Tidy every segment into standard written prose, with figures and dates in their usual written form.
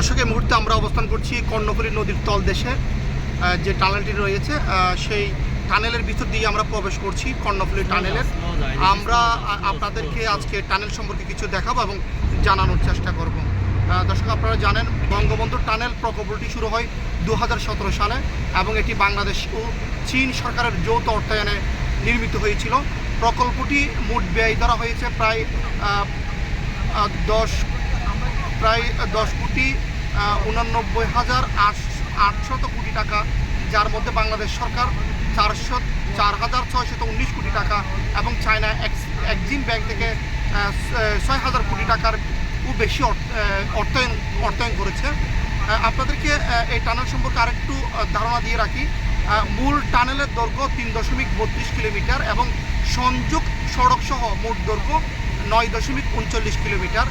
দর্শক, এই মুহূর্তে আমরা অবস্থান করছি কর্ণফুলী নদীর তলদেশে যে টানেলটি রয়েছে সেই টানেলের ভিতর দিয়ে আমরা প্রবেশ করছি। কর্ণফুলী টানেলের আমরা আপনাদেরকে আজকে টানেল সম্পর্কে কিছু দেখাবো এবং জানানোর চেষ্টা করব। দর্শক, আপনারা জানেন বঙ্গবন্ধু টানেল প্রকল্পটি শুরু হয় 2017 সালে এবং এটি বাংলাদেশ ও চীন সরকারের যৌথ অর্থায়নে নির্মিত হয়েছিল। প্রকল্পটি মোট ব্যয় ধরা হয়েছে প্রায় 10,89,800 কোটি টাকা, যার মধ্যে বাংলাদেশ সরকার 4,619 কোটি টাকা এবং চায়না এক্সিম ব্যাংক থেকে 6,000 কোটি টাকার বেশি অর্থায়ন করেছে। আপনাদেরকে এই টানেল সম্পর্কে আরেকটু ধারণা দিয়ে রাখি। মূল টানেলের দৈর্ঘ্য 3.32 কিলোমিটার এবং সংযোগ সড়ক সহ মোট দৈর্ঘ্য 9.39 কিলোমিটার।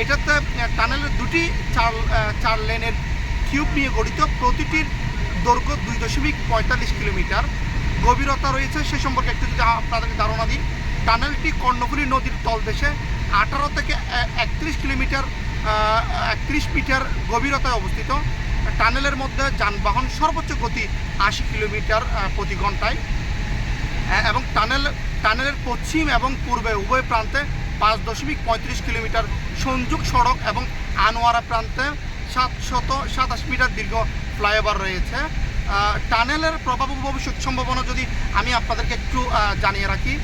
এটাতে টানেলের দুটি চার লেনের কিউব নিয়ে গঠিত, প্রতিটির দৈর্ঘ্য 2.45 কিলোমিটার। গভীরতা রয়েছে সে সম্পর্কে একটু যদি আপনাদেরকে ধারণা দিই। টানেলটি কর্ণফুলী নদীর তলদেশে 18 থেকে 31 মিটার গভীরতায় অবস্থিত। টানেলের মধ্যে যানবাহন সর্বোচ্চ গতি 80 কিলোমিটার প্রতি ঘন্টায় এবং টানেলের পশ্চিম এবং পূর্বে উভয় প্রান্তে 5.35 কিলোমিটার সংযোগ সড়ক এবং আনোয়ারা প্রান্তে 727 মিটার দীর্ঘ ফ্লাইওভার রয়েছে। টানেলের প্রভাব ও ভবিষ্যৎ সম্ভাবনা যদি আমি আপনাদেরকে একটু জানিয়ে রাখি,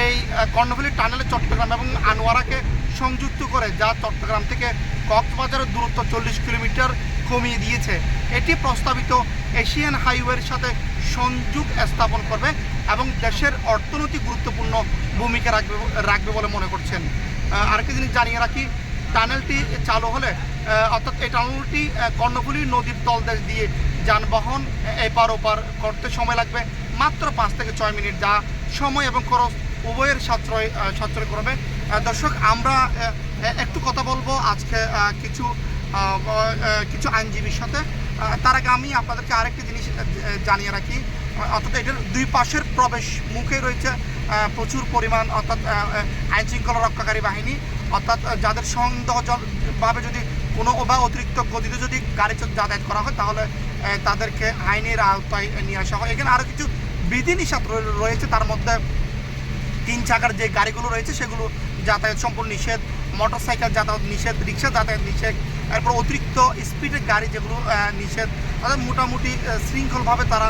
এই কর্ণফুলী টানেলে চট্টগ্রাম এবং আনোয়ারাকে সংযুক্ত করে, যা চট্টগ্রাম থেকে কক্সবাজারের দূরত্ব 40 কিলোমিটার কমিয়ে দিয়েছে। এটি প্রস্তাবিত এশিয়ান হাইওয়ের সাথে সংযোগ স্থাপন করবে এবং দেশের অর্থনৈতিক গুরুত্বপূর্ণ ভূমিকা রাখবে বলে মনে করছেন। আরেকটি জিনিস জানিয়ে রাখি, টানেলটি চালু হলে অর্থাৎ এই টানেলটি কর্ণফুলী নদীর তলদেশ দিয়ে যানবাহন এপার ওপার করতে সময় লাগবে মাত্র 5 থেকে 6 মিনিট, যা সময় এবং খরচ উভয়ের সাশ্রয় করবে। দর্শক, আমরা একটু কথা বলবো আজকে কিছু আইনজীবীর সাথে। তার আগে আমি আপনাদেরকে আরেকটি জিনিস জানিয়ে রাখি, অর্থাৎ এটার দুই পাশের প্রবেশ মুখে রয়েছে প্রচুর পরিমাণ অর্থাৎ আইনশৃঙ্খলা রক্ষাকারী বাহিনী, অর্থাৎ যাদের সন্দেহভাবে যদি কোনো বা অতিরিক্ত গতিতে যদি গাড়ি যাতায়াত করা হয় তাহলে তাদেরকে আইনের আওতায় নিয়ে আসা হয়। এখানে আরও কিছু বিধিনিষেধ রয়েছে, তার মধ্যে 3 চাকার যে গাড়িগুলো রয়েছে সেগুলো যাতায়াত সম্পূর্ণ নিষেধ, মোটরসাইকেল যাতায়াত নিষেধ, রিক্সা যাতায়াত নিষেধ, এরপর অতিরিক্ত স্পিডের গাড়ি যেগুলো নিষেধ। অর্থাৎ মোটামুটি শৃঙ্খলভাবে তারা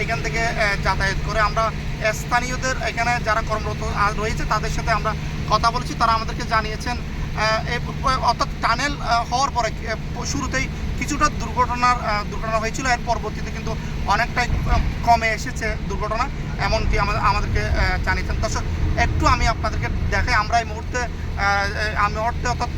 এখান থেকে যাতায়াত করে। আমরা স্থানীয়দের এখানে যারা কর্মরত রয়েছে তাদের সাথে আমরা কথা বলেছি, তারা আমাদেরকে জানিয়েছেন অর্থাৎ টানেল হওয়ার পরে শুরুতেই কিছুটা দুর্ঘটনা হয়েছিল, এর পরবর্তীতে কিন্তু অনেকটাই কমে এসেছে দুর্ঘটনা, এমনটি আমাদেরকে জানিয়েছেন। দর্শক, একটু আমি আপনাদেরকে দেখাই, আমরা এই মুহূর্তে অর্থাৎ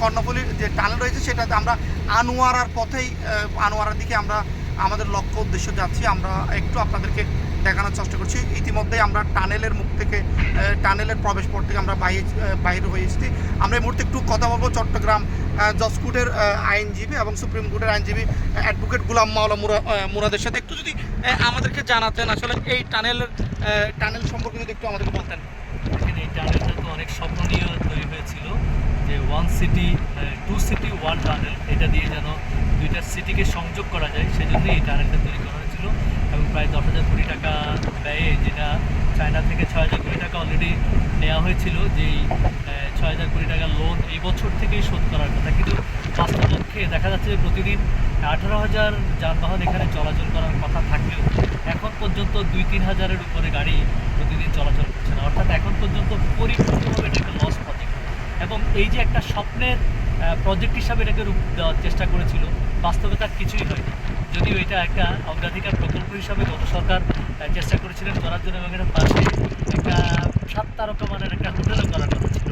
কর্ণফুলীর যে টানেল রয়েছে সেটাতে আমরা আনোয়ারার দিকে আমরা আমাদের লক্ষ্য উদ্দেশ্য যাচ্ছি। আমরা একটু আপনাদেরকে দেখানোর চেষ্টা করছি। ইতিমধ্যেই আমরা টানেলের মুখ থেকে টানেলের প্রবেশ পথ থেকে আমরা বাইরে হয়ে এসেছি। আমরা এই মুহূর্তে একটু কথা বলবো চট্টগ্রাম জজ কোর্টের আইনজীবী এবং সুপ্রিম কোর্টের আইনজীবী অ্যাডভোকেট গোলাম মাওলা মুরাদের সাথে। একটু যদি আমাদেরকে জানাতেন আসলে এই টানেল সম্পর্কে যদি একটু আমাদেরকে বলতেন। এই টানেলটা তো অনেক স্বপ্ন নিয়ে তৈরি হয়েছিল যে 1 সিটি 2 সিটি 1 টানেল, এটা দিয়ে যেন 2টা সিটিকে সংযোগ করা যায়, সেই জন্যই এই টানেলটা তৈরি করা হয়েছিল এবং প্রায় 10,000 কোটি টাকা ব্যয়ে, যেটা চায়না থেকে 6,000 কোটি টাকা অলরেডি নেওয়া হয়েছিল, যেই 6,000 কোটি টাকা লোন এই বছর থেকেই শোধ করার কথা। কিন্তু বাস্তবপক্ষে দেখা যাচ্ছে যে প্রতিদিন 18,000 যানবাহন এখানে চলাচল করার কথা থাকলেও এখন পর্যন্ত 2-3 হাজারের উপরে গাড়ি প্রতিদিন চলাচল করছে না। অর্থাৎ এখন পর্যন্ত পরিপূর্ণভাবে এটা একটা লস প্রজেক্ট এবং এই যে একটা স্বপ্নের প্রজেক্ট হিসাবে এটাকে রূপ দেওয়ার চেষ্টা করেছিল, বাস্তবে তার কিছুই হয়নি। যদিও এটা একটা অগ্রাধিকার প্রকল্প হিসাবে গত সরকার চেষ্টা করেছিলেন করার জন্য এবং এটার পাশে একটা 7 তারকা মানের একটা হোটেলও করার কথা ছিল।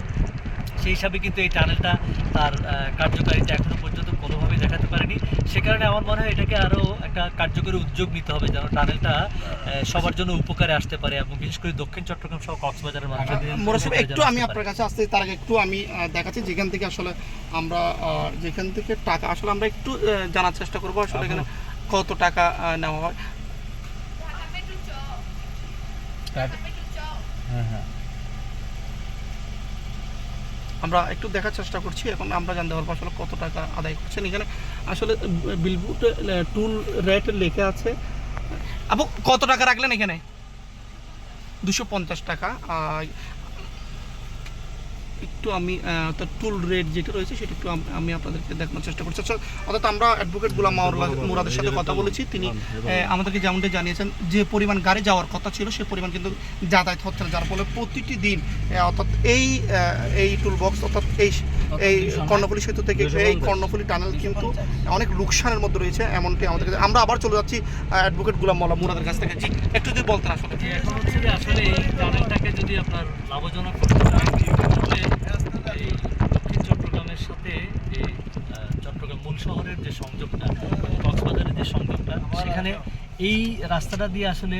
সেই হিসাবে কিন্তু এই টানেলটা তার কার্যকারিতা এখনও পর্যন্ত কোনোভাবেই দেখাতে পারেনি। সে কারণে আমার মনে হয় এটাকে আরও একটা কার্যকরী উদ্যোগ নিতে হবে যেন টানেলটা সবার জন্য উপকারে আসতে পারে এবং বিশেষ করে দক্ষিণ চট্টগ্রাম সহ কক্সবাজারের মানুষের। একটু আমি আপনার কাছে আসতে তার আগে একটু আমি দেখাচ্ছি যেখান থেকে আসলে আমরা যেখান থেকে টাকা আসলে আমরা একটু জানার চেষ্টা করবো আসলে এখানে কত টাকা নেওয়া হয়। হ্যাঁ, আমরা একটু দেখার চেষ্টা করছি। এখন আমরা জানতে পারবো আসলে কত টাকা আদায় করছেন। এখানে আসলে বিলবোর্ডে টুল রেট লেখা আছে। আপু কত টাকা রাখলেন এখানে? 250 টাকা। একটু আমি তার টুল রেট যেটা রয়েছে সেটা একটু আমি আপনাদেরকে দেখানোর চেষ্টা করছি। অর্থাৎ আমরা অ্যাডভোকেট গোলাম মুরাদের সাথে কথা বলেছি। তিনি আমাদেরকে যেমনটা জানিয়েছেন যে পরিমাণ গাড়ি যাওয়ার কথা ছিল সে পরিমাণ কিন্তু যাতায়াত হচ্ছে না, যার ফলে প্রতিটি দিন অর্থাৎ এই টুল বক্স অর্থাৎ এই কর্ণফুলী সেতু থেকে এই কর্ণফুলী টানেল কিন্তু অনেক লোকসানের মধ্যে রয়েছে। এমনটি আমাদেরকে আমরা আবার চলে যাচ্ছি অ্যাডভোকেট গোলাম মুরাদের কাছ থেকে। জি একটু যদি বলতেন আসলে। এখন হচ্ছে যে আসলে এই টানেলটাকে যদি আপনার লাভজনক করতে হয় তাহলে এই দক্ষিণ চট্টগ্রামের সাথে যে চট্টগ্রাম মূল শহরের যে সংযোগটা, কক্সবাজারের যে সংযোগটা, সেখানে এই রাস্তাটা দিয়ে আসলে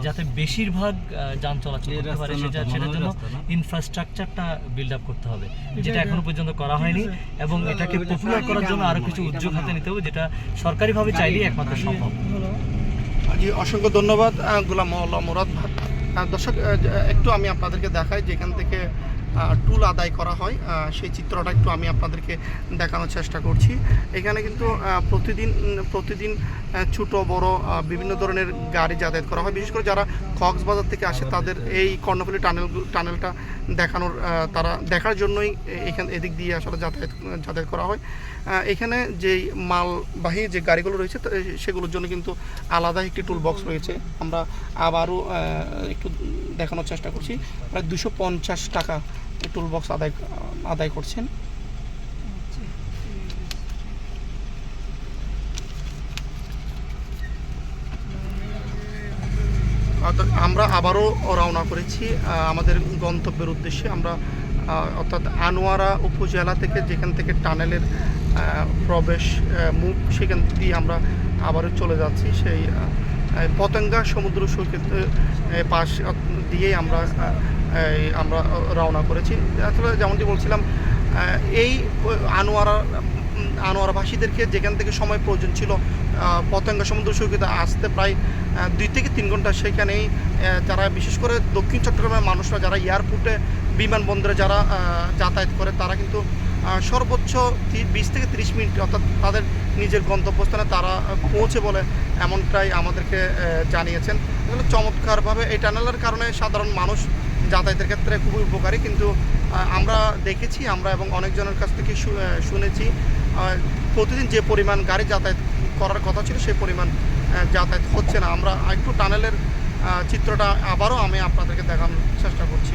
যাতে বেশিরভাগ যান চলাচল করতে পারে সেটার জন্য ইনফ্রাস্ট্রাকচারটা বিল্ড আপ করতে হবে, যেটা এখনো পর্যন্ত করা হয়নি। এবং এটাকে পপুলার করার জন্য আরও কিছু উদ্যোগ হাতে নিতে হবে, যেটা সরকারিভাবে চাইলেই একমাত্র সম্ভব। জি অসংখ্য ধন্যবাদ গোলাম মুরাদ। দর্শক একটু আমি আপনাদেরকে দেখাই যেখান থেকে টুল আদায় করা হয় সেই চিত্রটা একটু আমি আপনাদেরকে দেখানোর চেষ্টা করছি। এখানে কিন্তু প্রতিদিন ছোট বড় বিভিন্ন ধরনের গাড়ি যাতায়াত করা হয়। বিশেষ করে যারা কক্সবাজার থেকে আসে তাদের এই কর্ণফুলী টানেলটা তারা দেখার জন্যই এদিক দিয়ে আসলে যাতায়াত করা হয়। এখানে যেই মালবাহী যে গাড়িগুলো রয়েছে সেগুলোর জন্য কিন্তু আলাদা একটি টুল বক্স রয়েছে। আমরা আবারও একটু দেখানোর চেষ্টা করছি। প্রায় 250 টাকা টুল বক্স আদায় করছেন। আমরা আবারও রওনা করেছি আমাদের গন্তব্যের উদ্দেশ্যে। আমরা অর্থাৎ আনোয়ারা উপজেলা থেকে যেখান থেকে টানেলের প্রবেশ মুখ সেখান দিয়ে আমরা আবারও চলে যাচ্ছি সেই পতেঙ্গা সমুদ্র সৈকত পাশ দিয়েই আমরা রওনা করেছি। আসলে যেমনটি বলছিলাম এই আনোয়ারাবাসীদেরকে যেখান থেকে সময় প্রয়োজন ছিল পতেঙ্গা সমুদ্র সৈকতে আসতে প্রায় 2 থেকে 3 ঘন্টা, সেখানেই যারা বিশেষ করে দক্ষিণ চট্টগ্রামের মানুষরা যারা এয়ারপোর্টে বিমানবন্দরে যারা যাতায়াত করে তারা কিন্তু সর্বোচ্চ 20 থেকে 30 মিনিট অর্থাৎ তাদের নিজের গন্তব্যস্থানে তারা পৌঁছে বলে এমনটাই আমাদেরকে জানিয়েছেন। আসলে চমৎকারভাবে এই টানেলের কারণে সাধারণ মানুষ যাতায়াতের ক্ষেত্রে খুবই উপকারী। কিন্তু আমরা দেখেছি এবং অনেকজনের কাছ থেকে শুনেছি প্রতিদিন যে পরিমাণ গাড়ি যাতায়াত করার কথা ছিল সেই পরিমাণ যাতায়াত হচ্ছে না। আমরা একটু টানেলের চিত্রটা আবারও আমি আপনাদেরকে দেখানোর চেষ্টা করছি।